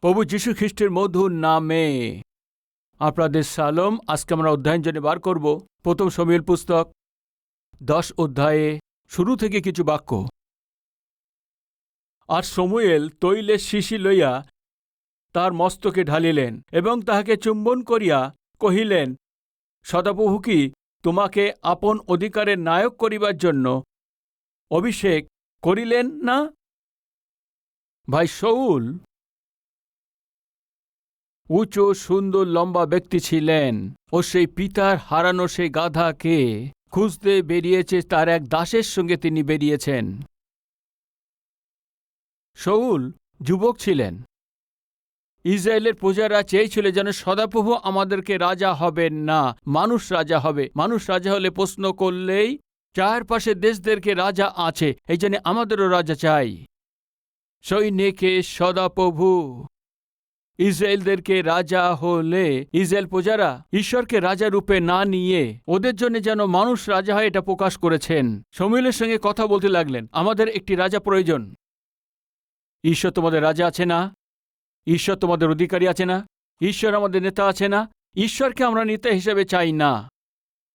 প্রভু যীশু খ্রিস্টের মধুর নামে আপনাদের সালাম। আজকে আমরা অধ্যায়ন জন্য বার করব প্রথম শমূয়েল পুস্তক 10 অধ্যায়ে শুরু থেকে কিছু বাক্য। আর শমূয়েল তৈলের শিশি লইয়া তার মস্তকে ঢালিলেন এবং তাহাকে চুম্বন করিয়া কহিলেন, সদাপ্রভু কি তোমাকে আপন অধিকারের নায়ক করিবার জন্য অভিষেক করিলেন না? ভাই শাউল উঁচু সুন্দর লম্বা ব্যক্তি ছিলেন। ও সেই পিতার হারানো সেই গাধাকে খুঁজতে বেরিয়েছে, তার এক দাসের সঙ্গে তিনি বেরিয়েছেন। শাউল যুবক ছিলেন। ইসরায়েলের প্রজারা চেয়েছিল যেন সদাপ্রভু আমাদেরকে রাজা হবেন না, মানুষ রাজা হবে। মানুষ রাজা হলে প্রশ্ন করলেই চারপাশে দেশদেরকে রাজা আছে, এই জন্য আমাদেরও রাজা চাই। সৈন্যকে সদাপ্রভু ইসরায়েলদেরকে রাজা হলে ইসরায়েল প্রজারা ঈশ্বরকে রাজা রূপে না নিয়ে ওদের জন্য যেন মানুষ রাজা হয় এটা প্রকাশ করেছেন। শমূয়েলের সঙ্গে কথা বলতে লাগলেন, আমাদের একটি রাজা প্রয়োজন। ঈশ্বর তোমাদের রাজা আছে না? ঈশ্বর তোমাদের অধিকারী আছে না? ঈশ্বর আমাদের নেতা আছে না? ঈশ্বরকে আমরা নেতা হিসেবে চাই না,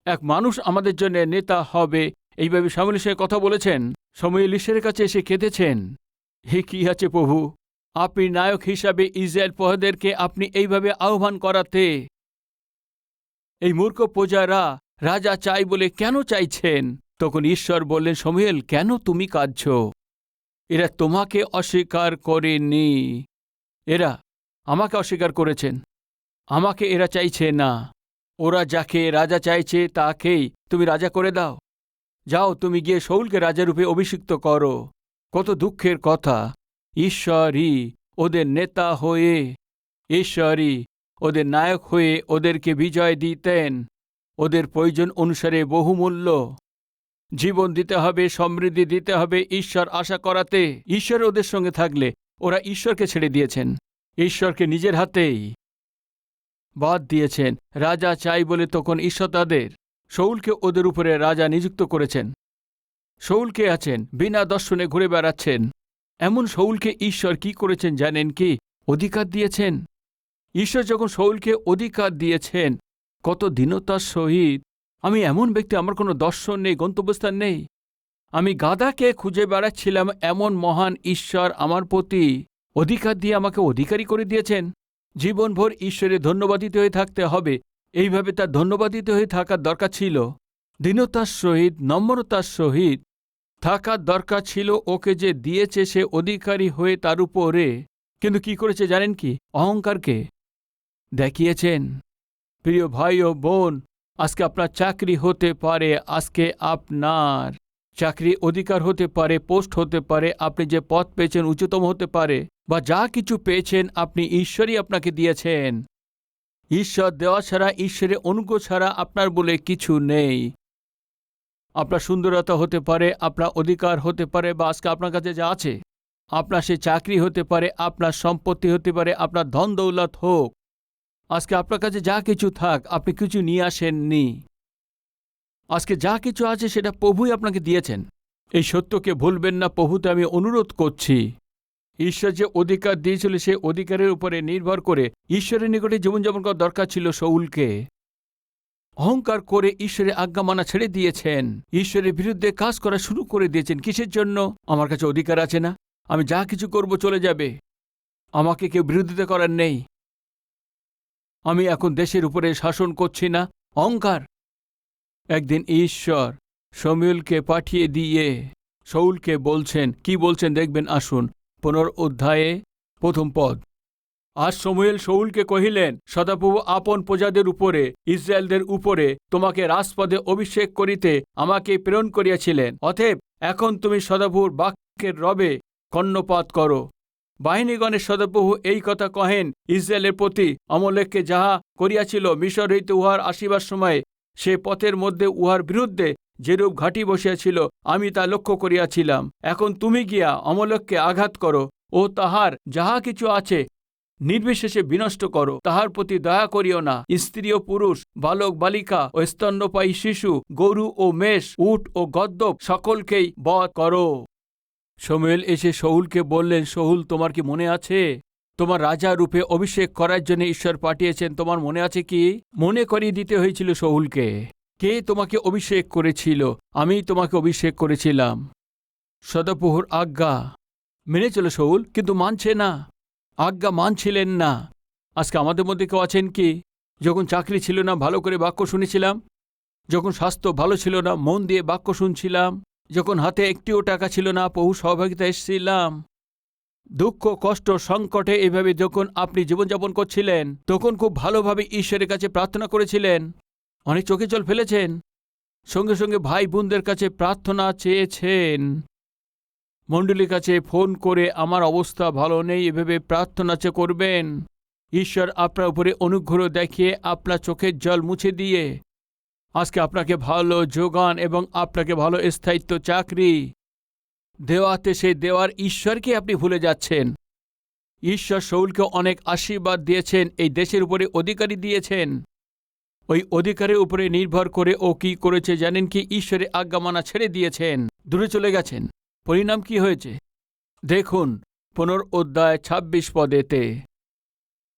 এক মানুষ আমাদের জন্য নেতা হবে। এইভাবে শমূয়েলের সঙ্গে কথা বলেছেন। শমূয়েল ঈশ্বরের কাছে এসে কেঁদেছেন, হে কি আছে প্রভু, আপনি নায়ক হিসাবে ইসরায়েল প্রজাদেরকে আপনি এইভাবে আহ্বান করাতে এই মূর্খ প্রজারা রাজা চাই বলে কেন চাইছেন? তখন ঈশ্বর বললেন, শমূয়েল কেন তুমি কাঁদছ? এরা তোমাকে অস্বীকার করেনি, এরা আমাকে অস্বীকার করেছেন। আমাকে এরা চাইছে না। ওরা যাকে রাজা চাইছে তাকেই তুমি রাজা করে দাও। যাও, তুমি গিয়ে শাউলকে রাজারূপে অভিষিক্ত করো। কত দুঃখের কথা, ঈশ্বরই ওদের নেতা হয়ে, ঈশ্বরই ওদের নায়ক হয়ে ওদেরকে বিজয় দিতেন। ওদের প্রয়োজন অনুসারে বহুমূল্য জীবন দিতে হবে, সমৃদ্ধি দিতে হবে ঈশ্বর আশা করাতে। ঈশ্বর ওদের সঙ্গে থাকলে ওরা ঈশ্বরকে ছেড়ে দিয়েছেন, ঈশ্বরকে নিজের হাতেই বাদ দিয়েছেন। রাজা চাই বলে তখন ঈশ্বর তাদের শাউলকে ওদের উপরে রাজা নিযুক্ত করেছেন। শাউলকে আছেন বিনা দর্শনে ঘুরে বেড়াচ্ছেন। এমন শাউলকে ঈশ্বর কি করেছেন জানেন কি? অধিকার দিয়েছেন। ঈশ্বর যখন শাউলকে অধিকার দিয়েছেন, কত দীনতার সহিত, আমি এমন ব্যক্তি, আমার কোনো দর্শন নেই, গন্তব্যস্থান নেই, আমি গাধাকে খুঁজে বেড়াচ্ছিলাম, এমন মহান ঈশ্বর আমার প্রতি অধিকার দিয়ে আমাকে অধিকারী করে দিয়েছেন। জীবনভর ঈশ্বরের ধন্যবাদিত হয়ে থাকতে হবে। এইভাবে তার ধন্যবাদিত হয়ে থাকার দরকার ছিল। দীনতার সহিত, নম্রতার সহিত থাকার দরকার ছিল। ওকে যে দিয়েছে সে অধিকারী হয়ে তার উপরে, কিন্তু কি করেছে জানেন কি? অহংকারকে দেখিয়েছেন। প্রিয় ভাই ও বোন, আজকে আপনার চাকরি হতে পারে, আজকে আপনার চাকরি অধিকার হতে পারে, পোস্ট হতে পারে, আপনি যে পদ পেয়েছেন উচ্চতম হতে পারে, বা যা কিছু পেয়েছেন আপনি ঈশ্বরই আপনাকে দিয়েছেন। ঈশ্বর দেওয়া ছাড়া, ঈশ্বরের অনুগ্রহ ছাড়া আপনার বলে কিছু নেই। আপনার সুন্দরতা হতে পারে, আপনার অধিকার হতে পারে, বা আজকে আপনার কাছে যা আছে, আপনার সে চাকরি হতে পারে, আপনার সম্পত্তি হতে পারে, আপনার ধন দৌলত হোক, আজকে আপনার কাছে যা কিছু থাক, আপনি কিছু নিয়ে আসেননি। আজকে যা কিছু আছে সেটা প্রভুই আপনাকে দিয়েছেন। এই সত্যকে ভুলবেন না। প্রভুতে আমি অনুরোধ করছি, ঈশ্বর যে অধিকার দিয়েছিল সে অধিকারের উপরে নির্ভর করে ঈশ্বরের নিকটে জীবনযাপন করার দরকার ছিল। শাউলকে অহংকার করে ঈশ্বরের আজ্ঞা মানা ছেড়ে দিয়েছেন, ঈশ্বরের বিরুদ্ধে কাজ করা শুরু করে দিয়েছেন। কিসের জন্য? আমার কাছে অধিকার আছে না, আমি যা কিছু করব চলে যাবে, আমাকে কেউ বিরোধিতা করার নেই, আমি এখন দেশের উপরে শাসন করছি না। অহংকার। একদিন ঈশ্বর শমূয়েলকে পাঠিয়ে দিয়ে শাউলকে বলছেন, কি বলছেন দেখবেন, আসুন 15 অধ্যায়ে 1 পদ। আর শমূয়েল শাউলকে কহিলেন, সদাপ্রভু আপন প্রজাদের উপরে, ইসরায়েলদের উপরে তোমাকে রাজপদে অভিষেক করিতে আমাকে প্রেরণ করিয়াছিলেন। অতএব এখন তুমি সদাপ্রভুর বাক্যের রবে কর্ণপাত করো। বাহিনীগণের সদাপ্রভু এই কথা কহেন, ইসরায়েলের প্রতি অমলেককে যাহা করিয়াছিল মিশর হইতে উহার আসিবার সময়, সে পথের মধ্যে উহার বিরুদ্ধে যেরূপ ঘাঁটি বসিয়াছিল আমি তা লক্ষ্য করিয়াছিলাম। এখন তুমি গিয়া অমলেককে আঘাত করো ও তাহার যাহা কিছু আছে নির্বিশেষে বিনষ্ট করো। তাহার প্রতি দয়া করিও না। স্ত্রী ও পুরুষ, বালক বালিকা ও স্তন্যপায়ী শিশু, গরু ও মেষ, উট ও গদ্দপ সকলকেই বধ করো। শমূয়েল এসে শাউলকে বললেন, শাউল তোমার কি মনে আছে তোমার রাজা রূপে অভিষেক করার জন্য ঈশ্বর পাঠিয়েছেন। তোমার মনে আছে কি? মনে করিয়ে দিতে হয়েছিল শাউলকে, কে তোমাকে অভিষেক করেছিল? আমি তোমাকে অভিষেক করেছিলাম। সদাপ্রভুর আজ্ঞা মেনেছিল শাউল, কিন্তু মানছে না, আজ্ঞা মানছিলেন না। আজকে আমাদের মধ্যে কেউ আছেন কি, যখন চাকরি ছিল না ভালো করে বাক্য শুনেছিলাম, যখন স্বাস্থ্য ভালো ছিল না মন দিয়ে বাক্য শুনছিলাম, যখন হাতে একটিও টাকা ছিল না প্রভু সহভাগিতা এসেছিলাম, দুঃখ কষ্ট সংকটে এইভাবে যখন আপনি জীবনযাপন করছিলেন, তখন খুব ভালোভাবে ঈশ্বরের কাছে প্রার্থনা করেছিলেন, অনেক চোখে জল ফেলেছেন, সঙ্গে সঙ্গে ভাই বোনদের কাছে প্রার্থনা চেয়েছেন, মণ্ডলীর কাছে ফোন করে আমার অবস্থা ভালো নেই এভাবে প্রার্থনা করবেন। ঈশ্বর আপনার উপরে অনুগ্রহ দেখিয়ে আপনার চোখের জল মুছে দিয়ে আজকে আপনাকে ভালো যোগান এবং আপনাকে ভালো স্থায়িত্ব চাকরি দেওয়াতে, সেই দেওয়ার ঈশ্বরকে আপনি ভুলে যাচ্ছেন। ঈশ্বর শাউলকে অনেক আশীর্বাদ দিয়েছেন, এই দেশের উপরে অধিকারী দিয়েছেন। ওই অধিকারের উপরে নির্ভর করে ও কি করেছে জানেন কি? ঈশ্বরের আজ্ঞা মানা ছেড়ে দিয়েছেন, দূরে চলে গেছেন। পরিণাম কি হয়েছে দেখুন 15 অধ্যায় 26 পদেতে।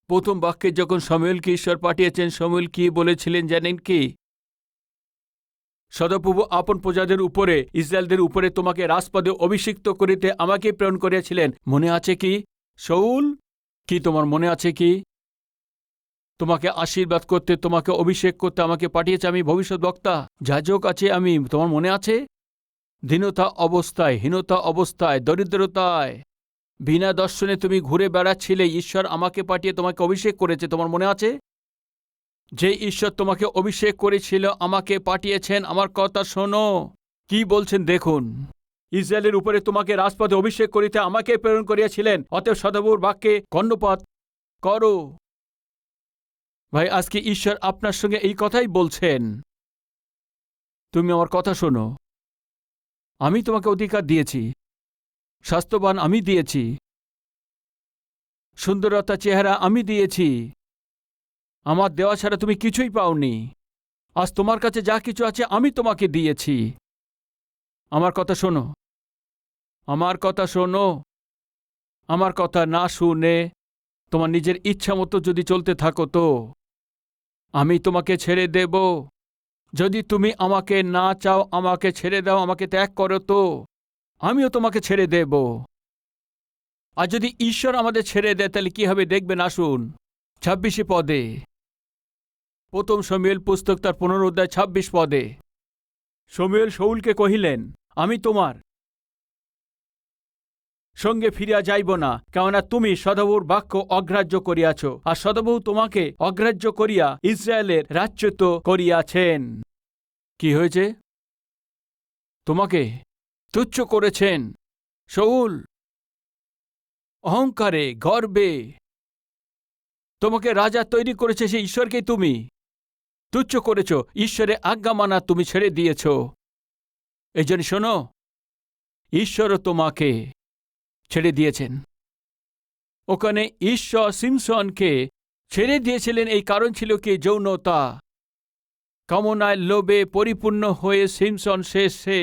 প্রথম বাক্যে যখন শমূয়েলকে ঈশ্বর পাঠিয়েছেন, শমূয়েল কি বলেছিলেন জানেন কি? সদাপ্রভু আপন প্রজাদের উপরে, ইসরায়েলদের উপরে তোমাকে রাজপদে অভিষিক্ত করিতে আমাকে প্রেরণ করিয়াছিলেন। মনে আছে কি শাউল? কি তোমার মনে আছে কি? তোমাকে আশীর্বাদ করতে, তোমাকে অভিষেক করতে আমাকে পাঠিয়েছে। আমি ভবিষ্যৎবক্তা, যাজক আছে আমি। তোমার মনে আছে? দীনতা অবস্থায়, হীনতা অবস্থায়, দরিদ্রতায়, বিনা দর্শনে তুমি ঘুরে বেড়াচ্ছিলে, ঈশ্বর আমাকে পাঠিয়ে তোমাকে অভিষেক করেছে। তোমার মনে আছে? যে ঈশ্বর তোমাকে অভিষেক করেছিল আমাকে পাঠিয়েছেন। আমার কথা শোনো, কি বলছেন দেখুন। ইসরায়েলের উপরে তোমাকে রাজপথে অভিষেক করিতে আমাকে প্রেরণ করিয়াছিলেন, অতএব সদাপ্রভুর বাক্যে কর্ণপাত করো। ভাই, আজকে ঈশ্বর আপনার সঙ্গে এই কথাই বলছেন, তুমি আমার কথা শোনো। আমি তোমাকে অধিকার দিয়েছি, স্বাস্থ্যবান আমি দিয়েছি, সুন্দরতা চেহারা আমি দিয়েছি। আমার দেওয়া ছাড়া তুমি কিছুই পাওনি। আজ তোমার কাছে যা কিছু আছে আমি তোমাকে দিয়েছি। আমার কথা শোনো, আমার কথা শোনো। আমার কথা না শুনে তোমার নিজের ইচ্ছা মতো যদি চলতে থাকো তো আমি তোমাকে ছেড়ে দেব। যদি তুমি আমাকে না চাও, আমাকে ছেড়ে দাও, আমাকে ত্যাগ করো, তো আমিও তোমাকে ছেড়ে দেব। আর যদি ঈশ্বর আমাদের ছেড়ে দেয় তাহলে কি হবে দেখবেন। আসুন 26 পদে, প্রথম শমূয়েল পুস্তক তার 15 অধ্যায় 26 পদে। শমূয়েল শাউলকে কহিলেন, আমি তোমার সঙ্গে ফিরিয়া যাইব না, কেননা তুমি সদাপ্রভুর বাক্য অগ্রাহ্য করিয়াছ, আর সদাপ্রভু তোমাকে অগ্রাহ্য করিয়া ইসরায়েলের রাজ্যত করিয়াছেন। কি হয়েছে? তোমাকে তুচ্ছ করেছেন। শাউল অহংকারে, গর্বে তোমাকে রাজা তৈরি করেছে, সেই ঈশ্বরকেই তুমি তুচ্ছ করেছ। ঈশ্বরের আজ্ঞা মানা তুমি ছেড়ে দিয়েছ। এই জন্য শোনো, ঈশ্বরও তোমাকে ছেড়ে দিয়েছেন। ওখানে ঈশ্বর সিমসনকে ছেড়ে দিয়েছিলেন, এই কারণ ছিল কি? যৌনতা, কামনায়, লোভে পরিপূর্ণ হয়ে সিমসন শেষে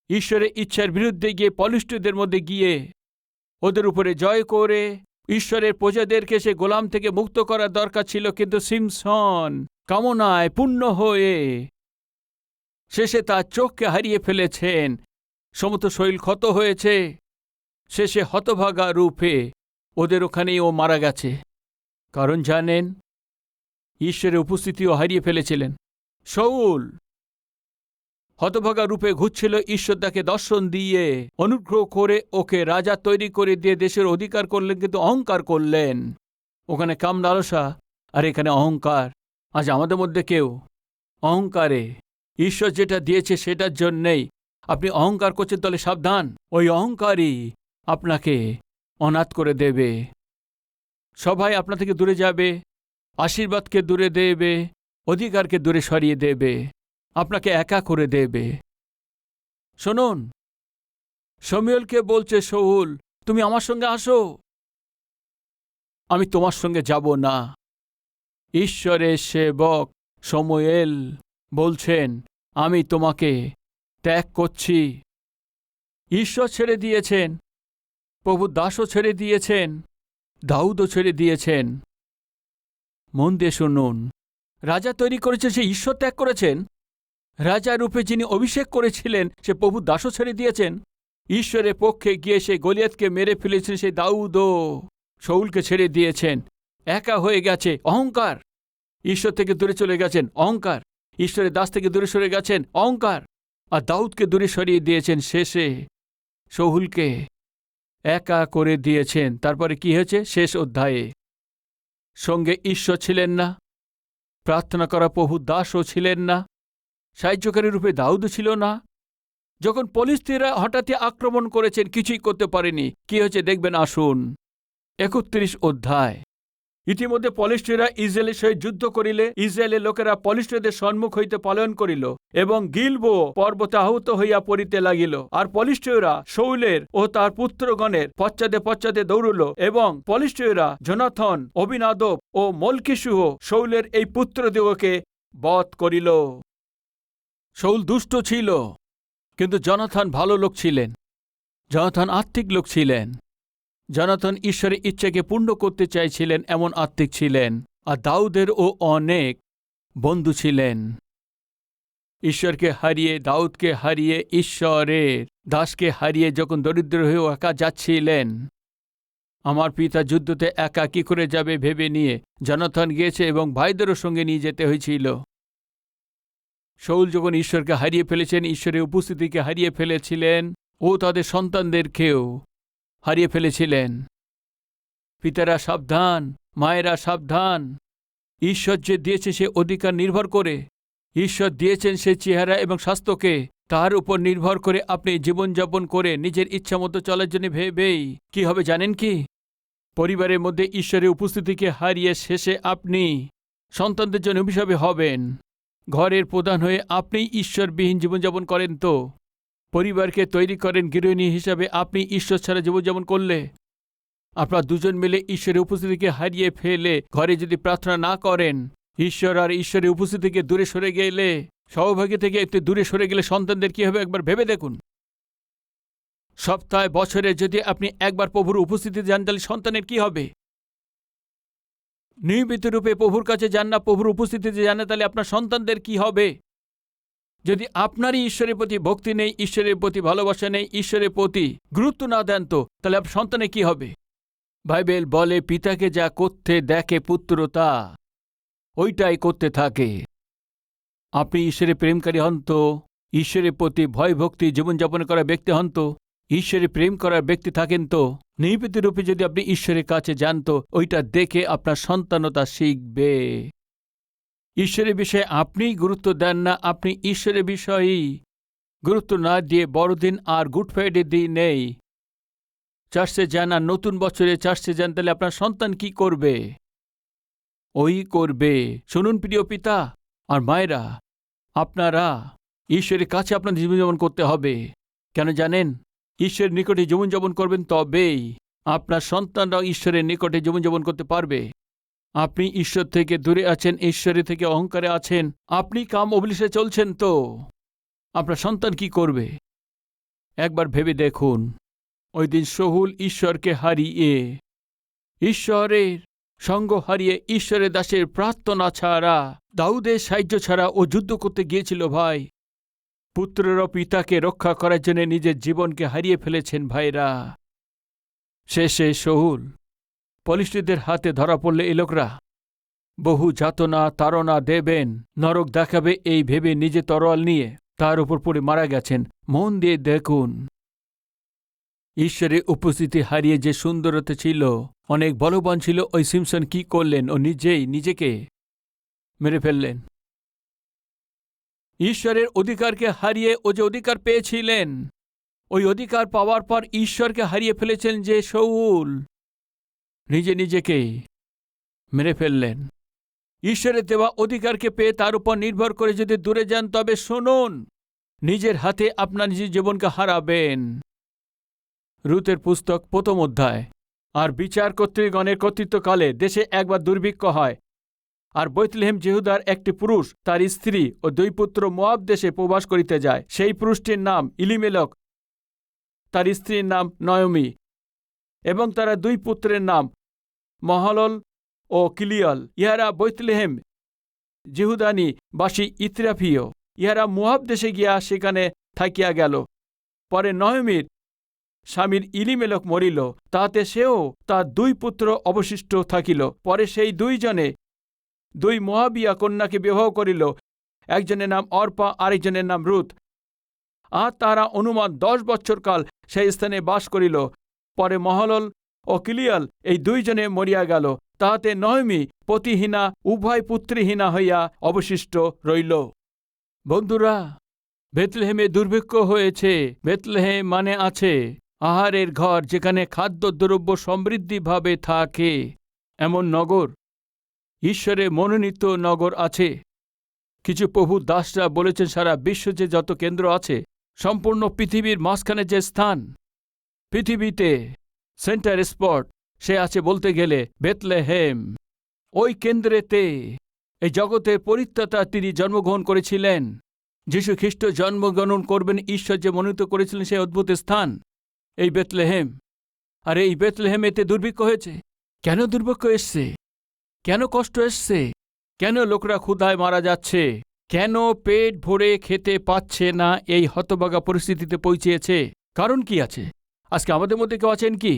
ঈশ্বরের ইচ্ছার বিরুদ্ধে গিয়ে পলিষ্টদের মধ্যে গিয়ে ওদের উপরে জয় করে ঈশ্বরের প্রজাদেরকে সে গোলাম থেকে মুক্ত করার দরকার ছিল, কিন্তু সিমসন কামনায় পূর্ণ হয়ে শেষে তার চোখকে হারিয়ে ফেলেছেন। সমস্ত শরীর ক্ষত হয়েছে, শেষে হতভাগা রূপে ওদের ওখানেই ও মারা গেছে। কারণ জানেন, ঈশ্বরের উপস্থিতিও হারিয়ে ফেলেছিলেন। শাউল হতভাগা রূপে ঘুরছিল, ঈশ্বর তাকে দর্শন দিয়ে অনুগ্রহ করে ওকে রাজা তৈরি করে দিয়ে দেশের অধিকার করলেন, কিন্তু অহংকার করলেন। ওখানে কাম লালসা, আর এখানে অহংকার। আজ আমাদের মধ্যে কেউ অহংকারে, ঈশ্বর যেটা দিয়েছে সেটার জন্যেই আপনি অহংকার করছেন, তাহলে সাবধান, ওই অহংকারই আপনাকে অনাথ করে দেবে। সবাই আপনার থেকে দূরে যাবে, আশীর্বাদকে দূরে দেবে, অধিকারকে দূরে সরিয়ে দেবে, আপনাকে একা করে দেবে। শুনুন, শমূয়েলকে বলছে, শাউল তুমি আমার সঙ্গে আসো, আমি তোমার সঙ্গে যাব না। ঈশ্বরের সেবক শমূয়েল বলছেন, আমি তোমাকে ত্যাগ করছি। ঈশ্বর ছেড়ে দিয়েছেন, প্রভু দাসও ছেড়ে দিয়েছেন, দাউদও ছেড়ে দিয়েছেন। মন দিয়ে শুনুন, রাজা তৈরি করেছেন, সে ঈশ্বর ত্যাগ করেছেন। রাজা রূপে যিনি অভিষেক করেছিলেন সে প্রভু দাসও ছেড়ে দিয়েছেন। ঈশ্বরের পক্ষে গিয়ে সে গলিয়াতকে মেরে ফেলেছেন, সেই দাউদও শাউলকে ছেড়ে দিয়েছেন। একা হয়ে গেছে, অহংকার। ঈশ্বর থেকে দূরে চলে গেছেন, অহংকার। ঈশ্বরের দাস থেকে দূরে সরে গেছেন, অহংকার। আর দাউদকে দূরে সরিয়ে দিয়েছেন, শেষে শাউলকে একা করে দিয়েছেন। তারপরে কি হয়েছে শেষ অধ্যায়ে? সঙ্গে ঈশ্বর ছিলেন না, প্রার্থনা করা প্রভু দাসও ছিলেন না, সাহায্যকারী রূপে দাউদও ছিল না। যখন ফিলিস্তিনিরা হঠাৎই আক্রমণ করেছেন, কিছুই করতে পারেনি। কি হয়েছে দেখবেন, আসুন 31 অধ্যায়। ইতিমধ্যে ফলিস্টিরা ইসরায়েলের সহিত যুদ্ধ করিলে ইসরায়েলের লোকেরা ফলিস্টিরদের সম্মুখ হইতে পলায়ন করিল এবং গিলবো পর্বতে আহত হইয়া পড়িতে লাগিল। আর ফলিস্টিয়রা শাউলের ও তার পুত্রগণের পশ্চাতে পশ্চাতে দৌড়ল এবং ফলিস্টিয়রা জোনাথন, অবিনাদব ও মলকিসুহ শাউলের এই পুত্রদিগকে বধ করিল। শাউল দুষ্ট ছিল, কিন্তু জনাথন ভালো লোক ছিলেন। জনাথন আত্মিক লোক ছিলেন। জনাথন ঈশ্বরের ইচ্ছাকে পূর্ণ করতে চাইছিলেন, এমন আত্মিক ছিলেন। আর দাউদেরও অনেক বন্ধু ছিলেন। ঈশ্বরকে হারিয়ে, দাউদকে হারিয়ে, ঈশ্বরের দাসকে হারিয়ে যখন দরিদ্র হয়ে একা যাচ্ছিলেন, আমার পিতা যুদ্ধতে একা কি করে যাবে ভেবে নিয়ে জনাথন গিয়েছে এবং ভাইদেরও সঙ্গে নিয়ে যেতে হয়েছিল। শাউল যখন ঈশ্বরকে হারিয়ে ফেলেছেন, ঈশ্বরের উপস্থিতিকে হারিয়ে ফেলেছিলেন, ও তাদের সন্তানদেরকেও হারিয়ে ফেলেছিলেন। পিতারা সাবধান, মায়েরা সাবধান। ঈশ্বর যে দিয়েছে সে অধিকার নির্ভর করে, ঈশ্বর দিয়েছেন সে চেহারা এবং স্বাস্থ্যকে, তার উপর নির্ভর করে আপনি জীবনযাপন করে নিজের ইচ্ছা মতো চলার জন্য ভেবেই কি হবে জানেন কি? পরিবারের মধ্যে ঈশ্বরের উপস্থিতিকে হারিয়ে শেষে আপনি সন্তানদের জন্য অভিশাপে হবেন। ঘরের প্রধান হয়ে আপনি ঈশ্বরবিহীন জীবনযাপন করেন তো, পরিবারকে তৈরি করেন গৃহিণী হিসাবে আপনি ঈশ্বর ছাড়া জীবনযাপন করলে, আপনারা দুজন মিলে ঈশ্বরের উপস্থিতিকে হারিয়ে ফেলে ঘরে যদি প্রার্থনা না করেন, ঈশ্বর আর ঈশ্বরের উপস্থিতি থেকে দূরে সরে গেলে, সৌভাগ্য থেকে একটু দূরে সরে গেলে সন্তানদের কি হবে একবার ভেবে দেখুন। সপ্তাহে বছরে যদি আপনি একবার প্রভুর উপস্থিতিতে যান, তাহলে সন্তানের কি হবে? নিয়মিত রূপে প্রভুর কাছে যান না, প্রভুর উপস্থিতিতে যান না, তাহলে আপনার সন্তানদের কি হবে? যদি আপনারই ঈশ্বরের প্রতি ভক্তি নেই, ঈশ্বরের প্রতি ভালোবাসা নেই, ঈশ্বরের প্রতি গুরুত্ব না দেন তো, তাহলে আপনার সন্তানের কি হবে? বাইবেল বলে পিতাকে যা করতে দেখে পুত্র তা ওইটাই করতে থাকে। আপনি ঈশ্বরের প্রেমকারী হন তো, ঈশ্বরের প্রতি ভয় ভক্তি জীবনযাপন করা ব্যক্তি হন তো, ঈশ্বরের প্রেম করার ব্যক্তি থাকেন তো, নিয়মিত রূপে যদি আপনি ঈশ্বরের কাছে যান তো ওইটা দেখে আপনার সন্তানতা শিখবে। ঈশ্বরের বিষয়ে আপনিই গুরুত্ব দেন না, আপনি ঈশ্বরের বিষয়েই গুরুত্ব না দিয়ে বড়দিন আর গুড ফ্রাইডে দিন নেই চার্চে যান আর নতুন বছরে চার্চে যান, তাহলে আপনার সন্তান কি করবে? ওই করবে। শুনুন প্রিয় পিতা আর মায়েরা, আপনারা ঈশ্বরের কাছে আপনার জীবনযাপন করতে হবে। কেন জানেন? ঈশ্বরের নিকটে জীবনযাপন করবেন, তবেই আপনার সন্তানরাও ঈশ্বরের নিকটে জীবনযাপন করতে পারবে। আপনি ঈশ্বর থেকে দূরে আছেন, ঈশ্বরের থেকে অহংকারে আছেন, আপনি কাম অভিলাষে চলছেন তো আপনার সন্তান কি করবে? একবার ভেবে দেখুন। ওই দিন শাউল ঈশ্বরকে হারিয়ে, ঈশ্বরের সঙ্গ হারিয়ে, ঈশ্বরের দাসের প্রার্থনা ছাড়া, দাউদের সাহায্য ছাড়া ও যুদ্ধ করতে গিয়েছিল। ভাই, পুত্রের পিতাকে রক্ষা করার জন্য নিজের জীবনকে হারিয়ে ফেলেছেন ভাইরা। শেষে শাউল ফলিস্তিনিদের হাতে ধরা পড়লে এই লোকরা বহু যাতনা তাড়না দেবেন, নরক দেখাবে এই ভেবে নিজে তরোয়াল নিয়ে তার উপর পড়ে মারা গেছেন। মন দিয়ে দেখুন, ঈশ্বরের উপস্থিতি হারিয়ে যে সুন্দরতা ছিল, অনেক বলবান ছিল, ওই সিমসন কি করলেন? ও নিজেই নিজেকে মেরে ফেললেন। ঈশ্বরের অধিকারকে হারিয়ে ও যে অধিকার পেয়েছিলেন, ওই অধিকার পাওয়ার পর ঈশ্বরকে হারিয়ে ফেলেছেন যে শাউল, নিজে নিজেকে মেরে ফেললেন। ঈশ্বরের দেওয়া অধিকারকে পেয়ে তার উপর নির্ভর করে যদি দূরে যান, তবে শুনুন, নিজের হাতে আপনার নিজের জীবনকে হারাবেন। রুতের পুস্তক 1 অধ্যায়। আর বিচার কর্তৃগণের কর্তৃত্বকালে দেশে একবার দুর্ভিক্ষ হয়, আর বেথলেহেম যেহুদার একটি পুরুষ তার স্ত্রী ও 2 পুত্র মোয়াব দেশে প্রবাস করিতে যায়। সেই পুরুষটির নাম ইলিমেলক, তার স্ত্রীর নাম নয়মি, এবং তারা 2 পুত্রের নাম মহলল ও কিলিয়াল, ইহারা বৈতলেহেম জিহুদানি বাসী ইত্রাফীয়, ইহারা মোয়াব দেশে গিয়া সেখানে থাকিয়া গেল। পরে নয়মির স্বামীর ইলিমেলক মরিল, তাহাতে সেও তার 2 পুত্র অবশিষ্ট থাকিল। পরে সেই 2 জনে 2 মোয়াবিয়া কন্যাকে বিবাহ করিল, একজনের নাম অর্পা, আরেকজনের নাম রুত। আর তারা অনুমান 10 বৎসরকাল সেই স্থানে বাস করিল। পরে মহলল ও কিলিয়াল এই 2 জনে মরিয়া গেল, তাহাতে নয়মি পতিহীনা উভয় পুত্রহীনা হইয়া অবশিষ্ট রইল। বন্ধুরা, বেথলেহেমে দুর্ভিক্ষ হয়েছে। বেথলেহেম মানে আছে আহারের ঘর, যেখানে খাদ্যদ্রব্য সমৃদ্ধিভাবে থাকে। এমন নগর, ঈশ্বরের মনোনীত নগর আছে। কিছু প্রভু দাসরা বলেছেন সারা বিশ্ব যে যত কেন্দ্র আছে, সম্পূর্ণ পৃথিবীর মাঝখানে যে স্থান, পৃথিবীতে সেন্টার স্পট, সে আছে বলতে গেলে বেথলেহেম। ওই কেন্দ্রেতে এই জগতের পরিত্রাতা তিনি জন্মগ্রহণ করেছিলেন। যীশু খ্রিস্ট জন্মগ্রহণ করবেন, ঈশ্বর যে মনোনীত করেছিলেন সেই অদ্ভুত স্থান এই বেথলেহেম। আর এই বেথলেহেমেতে দুর্ভিক্ষ হয়েছে। কেন দুর্ভিক্ষ এসছে? কেন কষ্ট এসছে? কেন লোকরা ক্ষুধায় মারা যাচ্ছে? কেন পেট ভরে খেতে পাচ্ছে না? এই হতভাগা পরিস্থিতিতে পৌঁছেছে কারণ কি আছে? আজকে আমাদের মধ্যে কেউ আছেন কি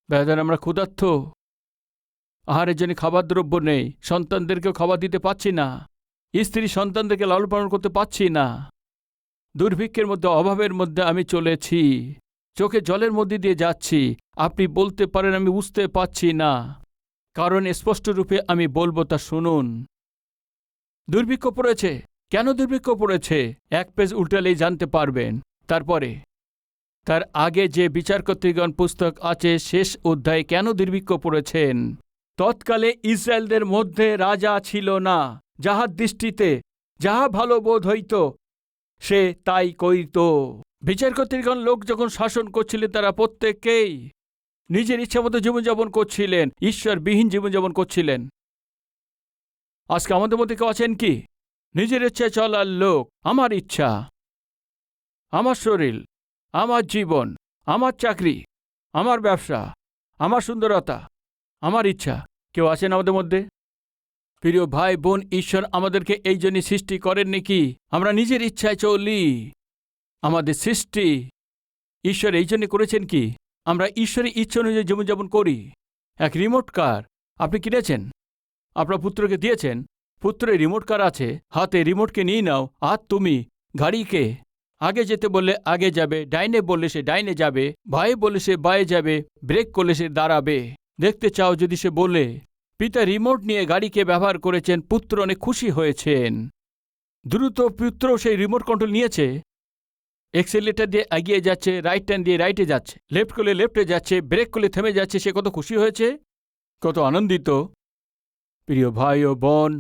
বেদন আমরা ক্ষুধার্ত, আহারের জন্য খাবার দ্রব্য নেই, সন্তানদেরকেও খাবার দিতে পাচ্ছি না, স্ত্রী সন্তানদেরকে লালন পালন করতে পাচ্ছি না। দুর্ভিক্ষের মধ্যে, অভাবের মধ্যে আমি চলেছি, চোখে জলের মধ্যে দিয়ে যাচ্ছি। আপনি বলতে পারেন আমি বুঝতে পাচ্ছি না, কারণ স্পষ্ট রূপে আমি বলবো তা শুনুন। দুর্ভিক্ষ পড়েছে। কেন দুর্ভিক্ষ পড়েছে? 1 পেজ উল্টালেই জানতে পারবেন। তারপরে তার আগে যে বিচারকর্তৃগণ পুস্তক আছে শেষ অধ্যায়ে কেন দুর্ভিক্ষ পড়েছেন। তৎকালে ইসরায়েলদের মধ্যে রাজা ছিল না, যাহার দৃষ্টিতে যাহা ভালো বোধ হইত সে তাই করিত। বিচারকর্তৃগণ লোক যখন শাসন করছিলেন, তারা প্রত্যেককেই নিজের ইচ্ছামতো জীবনযাপন করছিলেন, ঈশ্বরবিহীন জীবনযাপন করছিলেন। আজকে আমাদের মধ্যে কেউ আছেন কি নিজের ইচ্ছায় চলার লোক? আমার ইচ্ছা, আমার শরীর, আমার জীবন, আমার চাকরি, আমার ব্যবসা, আমার সুন্দরতা, আমার ইচ্ছা। কেউ আছেন আমাদের মধ্যে? প্রিয় ভাই বোন, ঈশ্বর আমাদেরকে এই জন্য সৃষ্টি করেন নাকি আমরা নিজের ইচ্ছায় চলি? আমাদের সৃষ্টি ঈশ্বর এই জন্য করেছেন কি আমরা ঈশ্বরের ইচ্ছা অনুযায়ী জীবনযাপন করি। এক রিমোট কার আপনি কিনেছেন, আপনার পুত্রকে দিয়েছেন, পুত্রের রিমোট কার আছে হাতে, রিমোটকে নিয়ে নাও। আর তুমি গাড়িকে আগে যেতে বললে আগে যাবে, ডাইনে বললে সে ডাইনে যাবে, বায়ে বললে সে বায়ে যাবে, ব্রেক করলে সে দাঁড়াবে। দেখতে চাও যদি সে বলে পিতা রিমোট নিয়ে গাড়িকে ব্যবহার করেছেন, পুত্র অনেক খুশি হয়েছেন। দ্রুত পুত্র সেই রিমোট কন্ট্রোল নিয়েছে, এক্সেলেটার দিয়ে এগিয়ে যাচ্ছে, রাইট টার্ন দিয়ে রাইটে যাচ্ছে, লেফট করলে লেফটে যাচ্ছে, ব্রেক করলে থেমে যাচ্ছে। সে কত খুশি হয়েছে, কত আনন্দিত। প্রিয় ভাই ও বোন,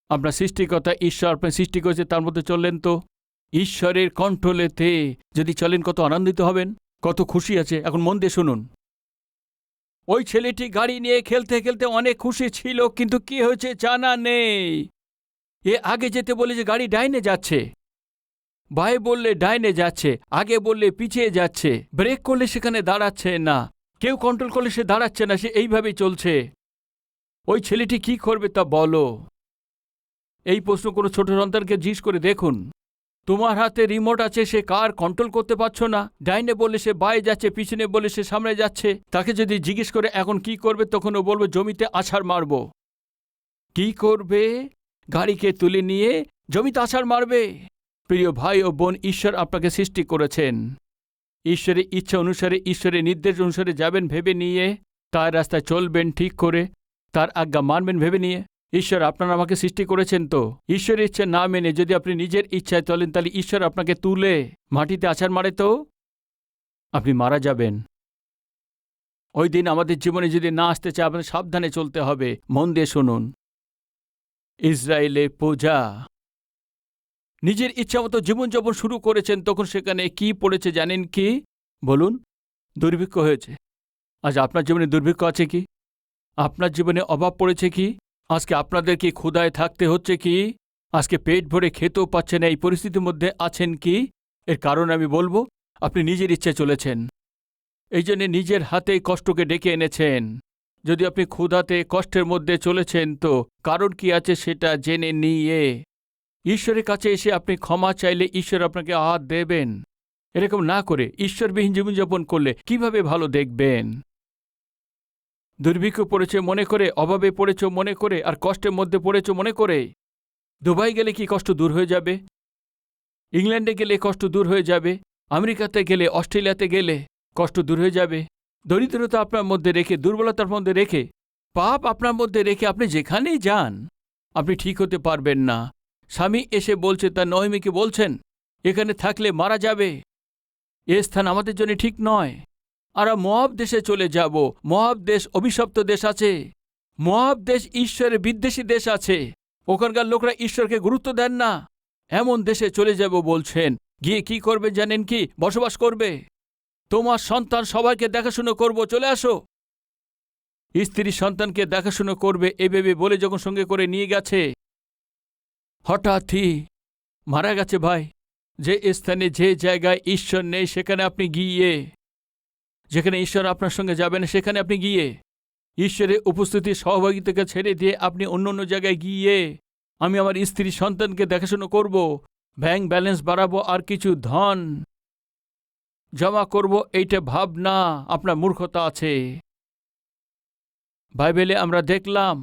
আপনার সৃষ্টিকর্তা ঈশ্বর আপনার সৃষ্টি করেছে, তার মধ্যে চললেন তো ঈশ্বরের কন্ট্রোলেতে যদি চলেন কত আনন্দিত হবেন, কত খুশি আছে। এখন মন দিয়ে শুনুন। ওই ছেলেটি গাড়ি নিয়ে খেলতে খেলতে অনেক খুশি ছিল, কিন্তু কি হয়েছে জানা নেই। এ আগে যেতে বলে যে গাড়ি ডাইনে যাচ্ছে, বায়ে বললে ডাইনে যাচ্ছে, আগে বললে পিছিয়ে যাচ্ছে, ব্রেক করলে সেখানে দাঁড়াচ্ছে না, কেউ কন্ট্রোল করলে সে দাঁড়াচ্ছে না, সে এইভাবেই চলছে। ওই ছেলেটি কি করবে তা বলো? এই প্রশ্ন কোনো ছোট সন্তানকে জিজ্ঞেস করে দেখুন। তোমার হাতে রিমোট আছে, সে কার কন্ট্রোল করতে পারছো না, ডাইনে বললে সে বায়ে যাচ্ছে, পিছনে বললে সে সামনে যাচ্ছে। তাকে যদি জিজ্ঞেস করে এখন কি করবে, তখন ও বলবে জমিতে আছাড় মারব। কি করবে? গাড়িকে তুলে নিয়ে জমিতে আছাড় মারবে। প্রিয় ভাই ও বোন, ঈশ্বর আপনাকে সৃষ্টি করেছেন, ঈশ্বরের ইচ্ছা অনুসারে, ঈশ্বরের নির্দেশ অনুসারে যাবেন ভেবে নিয়ে, তার রাস্তায় চলবেন ঠিক করে, তার আজ্ঞা মানবেন ভেবে নিয়ে। ঈশ্বর আপনারা আমাকে সৃষ্টি করেছেন, তো ঈশ্বরের ইচ্ছা না মেনে যদি আপনি নিজের ইচ্ছায় চলেন, তাহলে ঈশ্বর আপনাকে তুলে মাটিতে আছাড় মারে তো আপনি মারা যাবেন। ওই দিন আমাদের জীবনে যদি না আসতে চায়, আপনাদের সাবধানে চলতে হবে। মন দিয়ে শুনুন। ইসরায়েলের প্রজা নিজের ইচ্ছামতো জীবনযাপন শুরু করেছেন, তখন সেখানে কি পড়েছে জানেন কি? বলুন। দুর্ভিক্ষ হয়েছে। আজ আপনার জীবনে দুর্ভিক্ষ আছে কি? আপনার জীবনে অভাব পড়েছে কি? আজকে আপনাদের কি ক্ষুধায় থাকতে হচ্ছে কি? আজকে পেট ভরে খেতেও পাচ্ছেন না, এই পরিস্থিতির মধ্যে আছেন কি? এর কারণ আমি বলবো, আপনি নিজের ইচ্ছে চলেছেন। এই জন্যে নিজের হাতে কষ্টকে ডেকে এনেছেন। যদি আপনি ক্ষুধাতে কষ্টের মধ্যে চলেছেন তো কারণ কি আছে সেটা জেনে নিয়ে ঈশ্বরের কাছে এসে আপনি ক্ষমা চাইলে ঈশ্বর আপনাকে আহার দেবেন। এরকম না করে ঈশ্বরবিহীন জীবনযাপন করলে কিভাবে ভালো দেখবেন? দুর্ভিক্ষ পড়েছে মনে করে, অভাবে পড়েছ মনে করে, আর কষ্টের মধ্যে পড়েছ মনে করে দুবাই গেলে কি কষ্ট দূর হয়ে যাবে? ইংল্যান্ডে গেলে কষ্ট দূর হয়ে যাবে? আমেরিকাতে গেলে, অস্ট্রেলিয়াতে গেলে কষ্ট দূর হয়ে যাবে? দরিদ্রতা আপনার মধ্যে রেখে, দুর্বলতার মধ্যে রেখে, পাপ আপনার মধ্যে রেখে আপনি যেখানেই যান আপনি ঠিক হতে পারবেন না। স্বামী এসে বলছে, তার নহিমীকে বলছেন, এখানে থাকলে মারা যাবে, এ স্থান আমাদের জন্য ঠিক নয়। আর মোয়াব দেশে চলে যাব। মোয়াব দেশ অভিশপ্ত দেশ আছে। মোয়াব দেশ ঈশ্বরের বিদ্বেষী দেশ আছে। ওখানকার লোকরা ঈশ্বরকে গুরুত্ব দেন না। এমন দেশে চলে যাব বলছেন। গিয়ে কি করবে জানেন কি? বসবাস করবে। তোমার সন্তান সবাইকে দেখাশুনো করব, চলে আসো। স্ত্রী সন্তানকে দেখাশুনো করবে এ ভেবে বলে যখন সঙ্গে করে নিয়ে গেছে, হঠাৎই মারা গেছে। ভাই, যে স্থানে যে জায়গায় ঈশ্বর নেই সেখানে আপনি গিয়ে, যেখানে ঈশ্বর আপনার সঙ্গে যাবেন সেখানে আপনি গিয়ে ঈশ্বরের উপস্থিতি সহভাগিতাকে ছেড়ে দিয়ে আপনি অন্য অন্য জায়গায় গিয়ে আমি আমার স্ত্রী সন্তানকে দেখাশুনো করব, ব্যাংক ব্যালেন্স বাড়াবো, আর কিছু ধন জমা করব, এইটা ভাবনা আপনার মূর্খতা আছে। বাইবেলে আমরা দেখলাম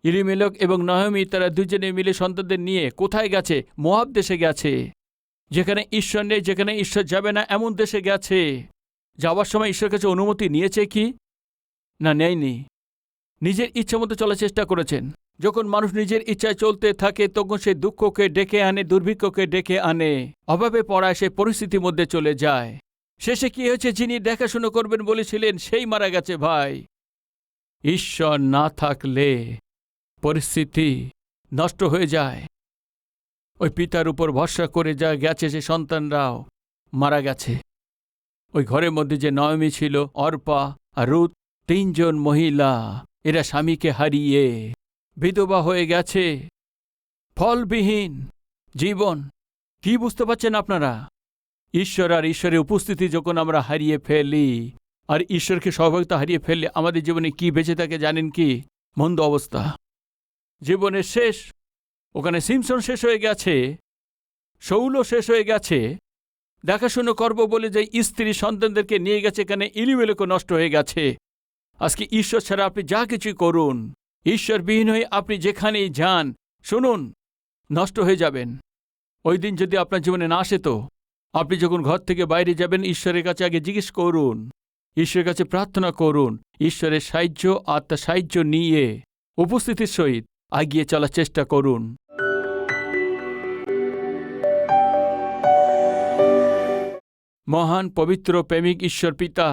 ইলিমেলক এবং নহমী তারা দুজনে মিলে সন্তানদের নিয়ে কোথায় গেছে? মোয়াব দেশে গেছে, যেখানে ঈশ্বর নেই, যেখানে ঈশ্বর যাবে না, এমন দেশে গেছে। যাওয়ার সময় ঈশ্বরের কাছে অনুমতি নিয়েছে কি? না, নেয়নি। নিজের ইচ্ছা মতো চলার চেষ্টা করেছেন। যখন মানুষ নিজের ইচ্ছায় চলতে থাকে তখন সে দুঃখকে ডেকে আনে, দুর্ভিক্ষকে ডেকে আনে, অভাবে পড়ায় সে পরিস্থিতির মধ্যে চলে যায়। শেষে কি হয়েছে? যিনি দেখাশুনো করবেন বলেছিলেন সেই মারা গেছে। ভাই, ঈশ্বর না থাকলে পরিস্থিতি নষ্ট হয়ে যায়। ওই পিতার উপর ভরসা করে যা গেছে সে সন্তানরাও মারা গেছে। ওই ঘরের মধ্যে যে নয়মী ছিল, অর্পা আর রুত, তিনজন মহিলা, এরা স্বামীকে হারিয়ে বিধবা হয়ে গেছে। ফলবিহীন জীবন। কি বুঝতে পারছেন আপনারা? ঈশ্বর আর ঈশ্বরের উপস্থিতি যখন আমরা হারিয়ে ফেলি আর ঈশ্বরকে সহভাগিতা হারিয়ে ফেললে আমাদের জীবনে কি বেঁচে থাকে জানেন কি? মন্দ অবস্থা, জীবনের শেষ। ওখানে সিমসন শেষ হয়ে গেছে, শৌলও শেষ হয়ে গেছে। দেখাশুনো করব বলে যে স্ত্রী সন্তানদেরকে নিয়ে গেছে, এখানে ইলিমেলকও নষ্ট হয়ে গেছে। আজকে ঈশ্বর ছাড়া আপনি যা কিছু করুন, ঈশ্বরবিহীন হয়ে আপনি যেখানেই যান, শুনুন, নষ্ট হয়ে যাবেন। ওই দিন যদি আপনার জীবনে না আসে তো আপনি যখন ঘর থেকে বাইরে যাবেন ঈশ্বরের কাছে আগে জিজ্ঞেস করুন, ঈশ্বরের কাছে প্রার্থনা করুন, ঈশ্বরের সাহায্য আর তার সাহায্য নিয়ে উপস্থিতির সহিত এগিয়ে চলার চেষ্টা করুন। মহান পবিত্র প্রেমিক ঈশ্বর পিতা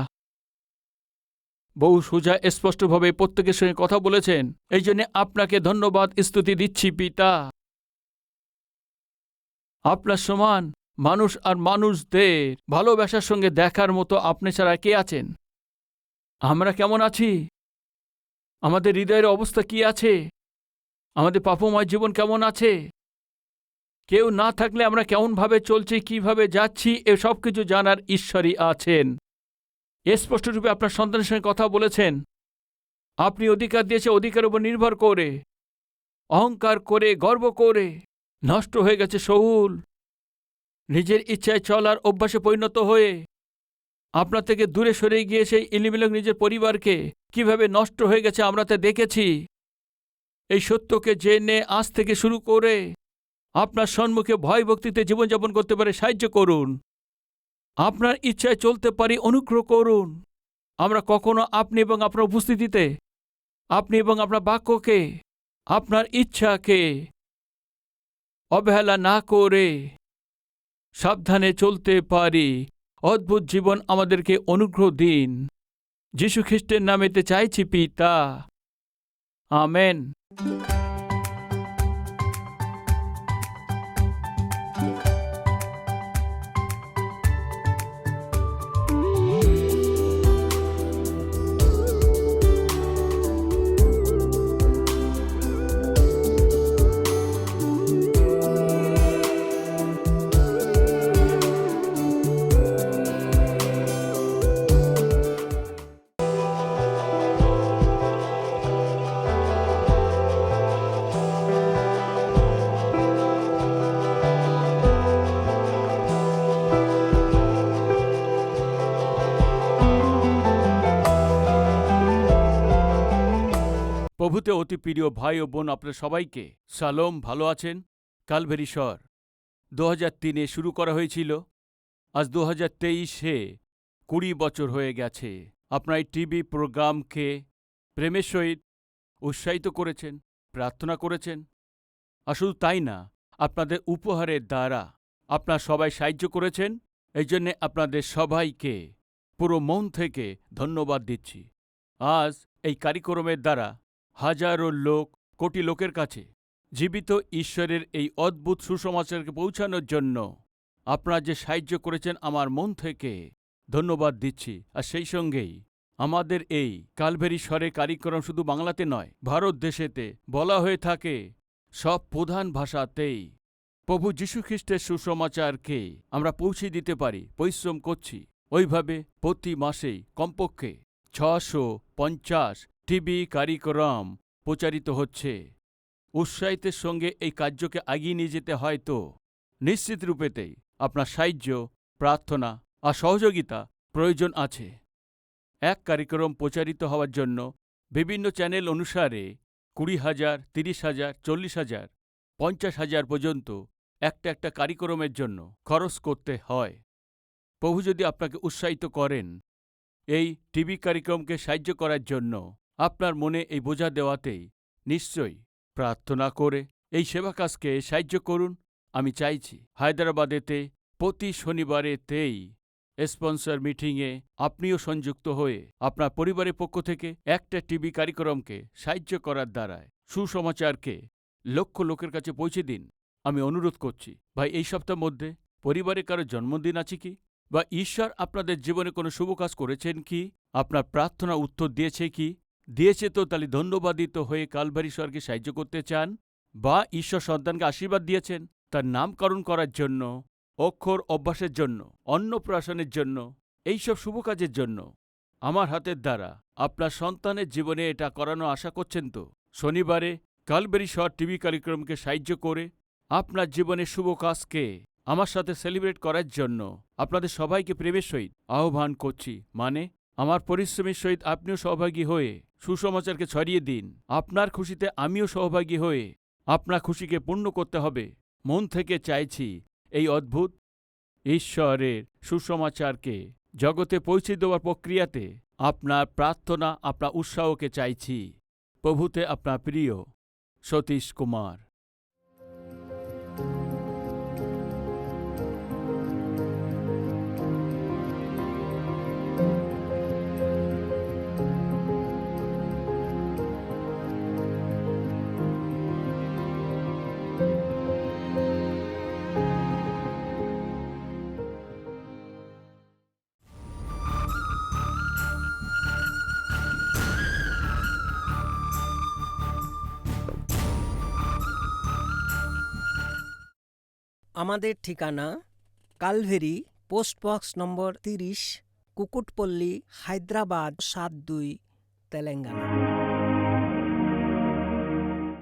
বহু সোজা স্পষ্টভাবে প্রত্যেকের সঙ্গে কথা বলেছেন। এই জন্য আপনাকে ধন্যবাদ স্তুতি দিচ্ছি পিতা। আপনার সমান মানুষ আর মানুষদের ভালোবাসার সঙ্গে দেখার মতো আপনি ছাড়া কে আছেন? আমরা কেমন আছি? আমাদের হৃদয়ের অবস্থা কি আছে? আমাদের পাপময় জীবন কেমন আছে? কেউ না থাকলে আমরা কেমনভাবে চলছি, কিভাবে যাচ্ছি, এ সব কিছু জানার ঈশ্বরই আছেন। স্পষ্টরূপে আপনার সন্তানের সঙ্গে কথা বলেছেন। আপনি অধিকার দিয়েছে, অধিকারের উপর নির্ভর করে, অহংকার করে, গর্ব করে নষ্ট হয়ে গেছে শৌল। নিজের ইচ্ছায় চলার অভ্যাসে পরিণত হয়ে আপনার থেকে দূরে সরে গিয়ে সেই ইলিমেলক নিজের পরিবারকে কিভাবে নষ্ট হয়ে গেছে আমরা তা দেখেছি। এই সত্যকে জেনে আজ থেকে শুরু করে আপনার সম্মুখে ভয় ভক্তিতে জীবনযাপন করতে পারে সাহায্য করুন। আপনার ইচ্ছায় চলতে পারি অনুগ্রহ করুন। আমরা কখনো আপনি এবং আপনার উপস্থিতিতে, আপনি এবং আপনার বাক্যকে, আপনার ইচ্ছাকে অবহেলা না করে সাবধানে চলতে পারি। অদ্ভুত জীবন আমাদেরকে অনুগ্রহ দিন। যীশু খ্রিস্টের নামেতে চাইছি পিতা, আমেন। প্রভুতে অতি প্রিয় ভাই ও বোন, আপনার সবাইকে সালোম। ভালো আছেন? কালভেরি শহর 2003-এ শুরু করা হয়েছিল। আজ 2023-এ 20 বছর হয়ে গেছে। আপনার এই টিভি প্রোগ্রামকে প্রেমের সহিত উৎসাহিত করেছেন, প্রার্থনা করেছেন। আর শুধু তাই না, আপনাদের উপহারের দ্বারা আপনার সবাই সাহায্য করেছেন। এই জন্যে আপনাদের সবাইকে পুরো মন থেকে ধন্যবাদ দিচ্ছি। আজ এই কার্যক্রমের দ্বারা হাজারো লোক, কোটি লোকের কাছে জীবিত ঈশ্বরের এই অদ্ভুত সুসমাচারকে পৌঁছানোর জন্য আপনারা যে সাহায্য করেছেন, আমার মন থেকে ধন্যবাদ দিচ্ছি। আর সেই সঙ্গেই আমাদের এই কালভেরি স্বরে কার্যক্রম শুধু বাংলাতে নয়, ভারত দেশেতে বলা হয়ে থাকে সব প্রধান ভাষাতেই প্রভু যীশুখ্রিস্টের সুসমাচারকে আমরা পৌঁছে দিতে পারি। পরিশ্রম করছি। ওইভাবে প্রতি মাসেই কমপক্ষে 650 টিভি কার্যক্রম প্রচারিত হচ্ছে। উৎসাহিতের সঙ্গে এই কার্যকে এগিয়ে নিয়ে যেতে হয় তো নিশ্চিত রূপেতেই আপনার সাহায্য, প্রার্থনা আর সহযোগিতা প্রয়োজন আছে। এক কার্যক্রম প্রচারিত হওয়ার জন্য বিভিন্ন চ্যানেল অনুসারে 20,000, 30,000, 40,000, 50,000 পর্যন্ত একটা কার্যক্রমের জন্য খরচ করতে হয়। প্রভু যদি আপনাকে উৎসাহিত করেন এই টিভি কার্যক্রমকে সাহায্য করার জন্য, আপনার মনে এই বোঝা দেওয়াতেই নিশ্চয়ই প্রার্থনা করে এই সেবা কাজকে সাহায্য করুন। আমি চাইছি হায়দ্রাবাদেতে প্রতি শনিবারেতেই স্পন্সর মিটিংয়ে আপনিও সংযুক্ত হয়ে আপনার পরিবারের পক্ষ থেকে একটা টিভি কার্যক্রমকে সাহায্য করার দ্বারায় সুসমাচারকে লক্ষ লোকের কাছে পৌঁছে দিন। আমি অনুরোধ করছি, ভাই, এই সপ্তাহের মধ্যে পরিবারে কারো জন্মদিন আছে কি? বা ঈশ্বর আপনাদের জীবনে কোনো শুভ কাজ করেছেন কি? আপনার প্রার্থনা উত্তর দিয়েছে কি? দিয়েছে তো তাহলে ধন্যবাদিত হয়ে কালভারি স্বর্গে সাহায্য করতে চান? বা ঈশ্বর সন্তানকে আশীর্বাদ দিয়েছেন তার নামকরণ করার জন্য, অক্ষর অভ্যাসের জন্য, অন্নপ্রাশনের জন্য, এইসব শুভ কাজের জন্য আমার হাতের দ্বারা আপনার সন্তানের জীবনে এটা করানো আশা করছেন তো? শনিবারে কালভারি স্বর টিভি কার্যক্রমকে সাহায্য করে আপনার জীবনের শুভ কাজকে আমার সাথে সেলিব্রেট করার জন্য আপনাদের সবাইকে প্রেমের সহিত আহ্বান করছি। মানে আমার পরিশ্রমের সহিত আপনিও সহভাগী হয়ে সুসমাচারকে ছড়িয়ে দিন। আপনার খুশিতে আমিও সহভাগী হয়ে আপনার খুশিকে পূর্ণ করতে হবে। মন থেকে চাইছি এই অদ্ভুত ঈশ্বরের সুসমাচারকে জগতে পৌঁছে দেওয়ার প্রক্রিয়াতে আপনার প্রার্থনা, আপনার উৎসাহকে চাইছি। প্রভুতে আপনার প্রিয় সতীশ কুমার। আমাদের ঠিকানা Calvary, post box number 30, Kukatpally, Hyderabad 72, Telangana.